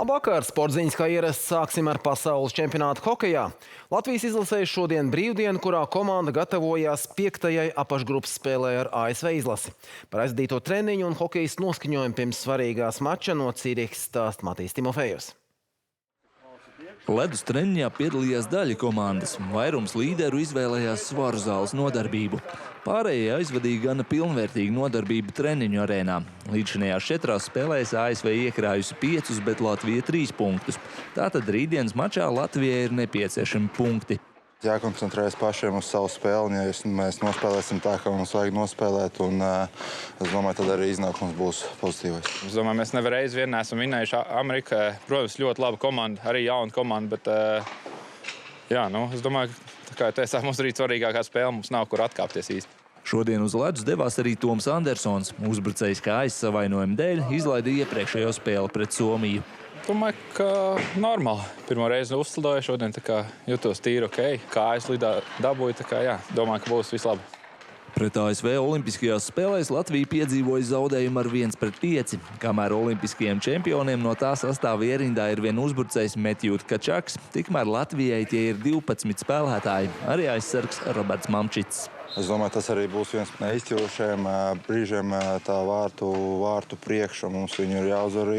Labvakar! Sportziņas kā ierasts sāksim ar pasaules čempionātu hokejā. Latvijas izlasēja šodien brīvdienu, kurā komanda gatavojās 5. apakšgrupas spēlē ar ASV izlasi. Par aizdīto treniņu un hokejas noskaņojumu pirms svarīgās mača no Cīrihas stāsta Matīs Timofejevs. Ledus treniņā piedalījās daļa komandas. Vairums līderu izvēlējās svaru zāles nodarbību. Pārējie aizvadīja gana pilnvērtīgu nodarbību treniņu arēnā. Līdzinājās 4 spēlēs ASV iekrājusi 5, bet Latvija 3 punktus. Tātad rītdienas mačā Latvijai ir nepieciešami punkti. Jākoncentrējas pašiem uz savu spēli, ja mēs nospēlēsim tā, kā mums vajag nospēlēt, un es domāju, tad arī iznākums būs pozitīvais. Es domāju, mēs nereiz vien neesam vinējuši Amerikā. Protams, ļoti laba komanda, arī jauna komanda, bet es domāju, kā teicāt, mums arī svarīgākā spēle, mums nav kur atkāpties īsti. Šodien uz ledus devās arī Toms Andersons. Uzbrucējs kā aizsavainojuma dēļ izlaida iepriekšējo spēli pret Somiju. Domāju, ka normāli. Pirmo reizi uzslidoju šodien, tā kā jutos tīri ok. Kājas lidā dabūju, tā kā domāju, ka būs viss labi. Pret ASV olimpiskajās spēlēs Latvija piedzīvoja zaudējumu ar 1-5. Kamēr olimpiskajiem čempioniem no tā sastāva ierindā ir vien uzbrucējs Metjūt Kačaks, tikmēr Latvijai tie ir 12 spēlētāji, arī aizsargs Roberts Mamčits. Es domāju, tas arī būs viens no izšķirošajiem brīžiem tā vārtu priekšu. Mums viņu ir jāuzvar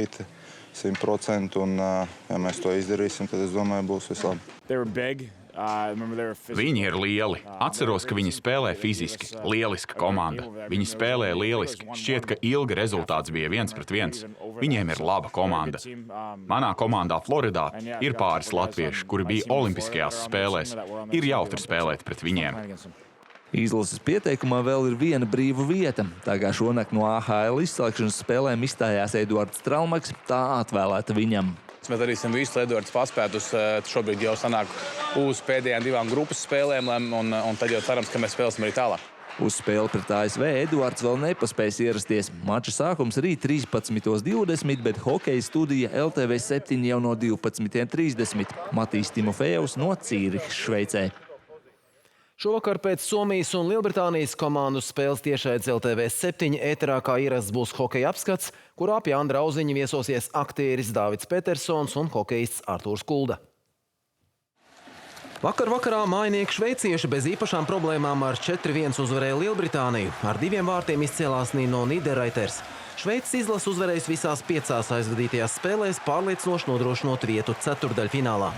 100%, un ja mēs to izdarīsim, tad es domāju, būs vislabi. Viņi ir lieli. Atceros, ka viņi spēlē fiziski. Lieliska komanda. Viņi spēlē lieliski. Šķiet, ka ilgi rezultāts bija 1-1. Viņiem ir laba komanda. Manā komandā Floridā ir pāris latvieši, kuri bija olimpiskajās spēlēs. Ir jautri spēlēt pret viņiem. Izlases pieteikumā vēl ir viena brīva vieta. Tā kā šonakt no AHL izslēgšanas spēlēm izstājās Eduards Stralmaks, tā atvēlēta viņam. Mēs darīsim visu, lai Eduards paspētu šobrīd jau sanāk uz pēdējām 2 grupas spēlēm, un tad jau cerams, ka mēs spēlēsim arī tālāk. Uz spēli pret ASV Eduards vēl nepaspējas ierasties. Mača sākums rīt 13:20, bet hokeja studija LTV 7 jau no 12:30. Matīs Timofejevs no Cīrihas, Šveicē. Šovakar pēc Somijas un Lielbritānijas komandu spēles tiešais LTV 7 ēterā kā ierasts būs hokeja apskats, kurā pie Andra Auziņa viesosies aktieris Dāvids Petersons un hokejists Artūrs Kulda. Vakarā mājinieki šveicieši bez īpašām problēmām ar 4-1 uzvarēja Lielbritāniju. Ar 2 vārtiem izcēlās Nino Niederreiters. Šveices izlase uzvarējusi visās 5 aizvadītajās spēlēs, pārliecinoši nodrošinot vietu ceturtdaļfinālā.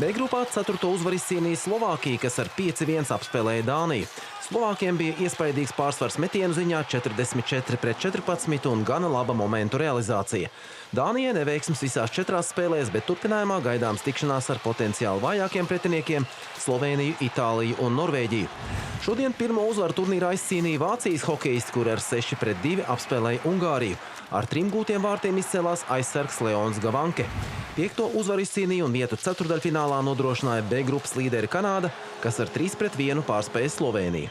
B grupā 4. uzvaru izcīnīja Slovākija, kas ar 5-1 apspēlēja Dāniju. Slovākiem bija iespaidīgs pārsvars metienu ziņā 44-14 un gana laba momentu realizācija. Dānijai neveiksmes visās 4 spēlēs, bet turpinājumā gaidāms tikšanās ar potenciāli vājākiem pretiniekiem – Slovēniju, Itāliju un Norvēģiju. Šodien pirmo uzvaru turnīrā izcīnīja Vācijas hokejisti, kuri ar 6-2 apspēlēja Ungāriju. Ar 3 gūtiem vārtiem izcēlās aizsargs Leons Gavanke. 5. uzvaru izcīnīja un vietu ceturtdaļfinālā nodrošināja B grupas līderi Kanāda, kas ar 3-1 pārspēja Slovēniju.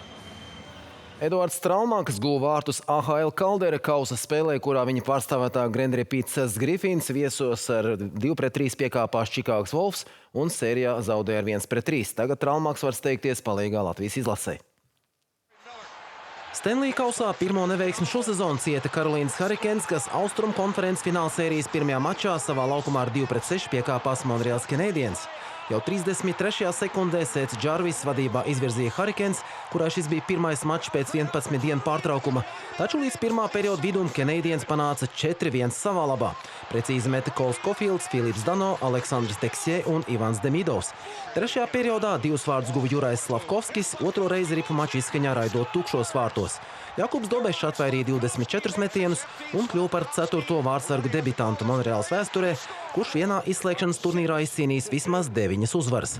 Eduards Stralmaks guva vārtus AHL Kaldera kausa spēlē, kurā viņa pārstāvētā Grand Rapids Griffins viesos ar 2-3 piekāpās Čikāgas Wolves un sērijā zaudēja ar 1-3. Tagad Stralmaks var steigties palīgā Latvijas izlasē. Stanley kausā pirmo neveiksmi šosezonu cieta Karolīnas Hurricanes, kas Austrumu konferences finālsērijas pirmajā mačā savā laukumā ar 2-6 piekāpās Montreals Canadiens. Jau 33. sekundē Sēts Džarvis vadībā izvirzīja Hurricanes, kurā šis bija pirmais mačs pēc 11 dienu pārtraukuma. Taču līdz pirmā perioda vidum Canadiens panāca 4-1 savā labā. Precīzi meta Kols Kofields, Filips Dano, Aleksandrs Teksjē un Ivans Demidovs. 3. periodā 2 vārdus guva Jurais Slavkovskis, 2. reizi ripu maču izskaņā raidot tukšos vārtos. Jakubs Dobešs atvairīja 24 metienus un kļuva par 4. vārdsargu debitantu Monreāls vēsturē, kurš vienā izslēgšanas turnīrā izcīnījis vismaz 9 uzvaras.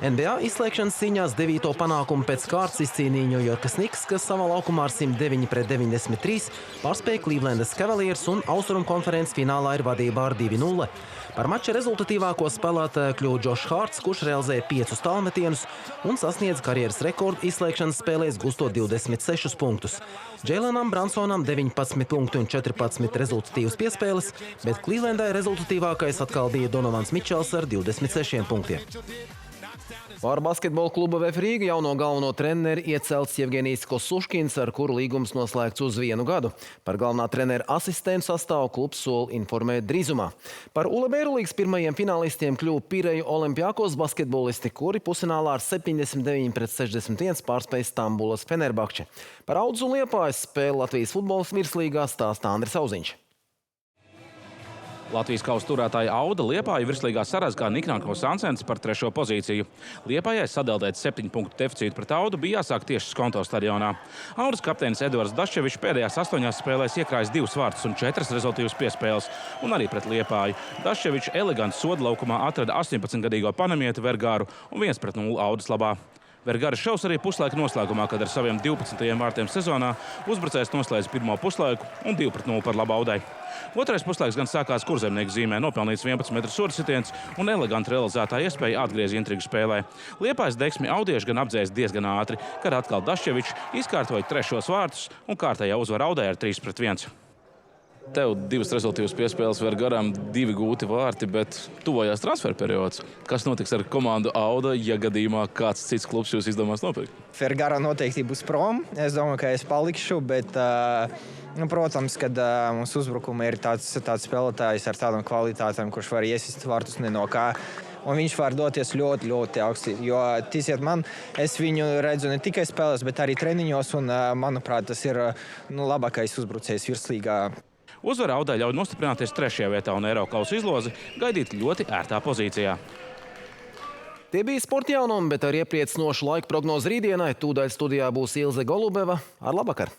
NBA izslēgšanas cīņās 9. panākumu pēc kārtas izcīnīja Ņujorkas Knicks, kas savā laukumā ar 109-93 pārspēja Clevelandas Cavaliers un Austrumu konferences finālā ir vadībā ar 2-0. Par mača rezultatīvāko spēlētāju kļuva Džošs Hārts, kurš realizēja 5 tālmetienus un sasniedz karjeras rekordu izslēgšanas spēlēs, gustot 26 punktus. Džeilenam Bransonam 19 punktu un 14 rezultatīvas piespēles, bet Clevelandai rezultatīvākais atkal bija Donovans Mičels ar 26 punktiem. Par basketbola kluba VF Rīga jauno galveno treneri iecelts Jevgenijs Kosuškins, ar kuru līgums noslēgts uz 1 gadu. Par galvenā trenera asistentu sastāvu klubs sola informēt drīzumā. Par ULB Eirolīgas pirmajiem finālistiem kļuva Pireju Olimpiakos basketbolisti, kuri pusfinālā ar 79-61 pārspēja Stambulas Fenerbahče. Par Audzu un Liepājas spēli Latvijas futbolas virslīgā stāsta Andris Auziņš. Latvijas kausa turētāja Auda Liepāju virslīgā sarazgā Niknāko Sansens par 3. pozīciju. Liepājai sadaldēt 7 punktu deficītu pret Audu bija jāsāk tieši Skonto stadionā. Audas kapteinis Eduards Daščevičs pēdējās 8 spēlēs iekrājis 2 vārtus un 4 rezultīvas piespēles, un arī pret Liepāju. Daščevičs elegants sodlaukumā atrada 18-gadīgo panamietu Vergāru un 1-0 Audas labā. Vergara šaus arī puslaika noslēgumā, kad ar saviem 12. vārtiem sezonā uzbrucējs noslēdz pirmo puslaiku un 2-0 par labu Audai. Otrais puslaiks gan sākās kurzemnieku zīmē, nopelnīts 11 metru sodsitiens un eleganti realizētā iespēja atgriez intrigu spēlē. Liepājas deksmi audieši gan apdzēs diezgan ātri, kad atkal Daščevičs izkārtoja 3. vārtus un kārtējā uzvara Audai ar 3-1. Tev 2 rezultīvas piespēles Vergaram, 2 gūti vārti, bet tuvojās transfer periods. Kas notiks ar komandu Auda, ja gadījumā kāds cits klubs jūs izdomās nopirkt? Vergara noteikti būs prom. Es domāju, ka es palikšu, bet, protams, kad mums uzbrukuma ir tāds spēlētājs ar tādām kvalitātēm, kurš var iesist vārtus ne no kā. Un viņš var doties ļoti, ļoti augsti. Jo, ticiet man, es viņu redzu ne tikai spēlēs, bet arī treniņos. Un, manuprāt, tas ir labākais uzbrucējs virslīgā. Uzvara Audai ļauj nostiprināties 3. vietā un Eirokausa izlozi gaidīt ļoti ērtā pozīcijā. Tie bija sporta jaunumi, bet ar iepriecinošu laika prognozi rītdienai. Tūdaļ studijā būs Ilze Golubeva. Ar labvakar!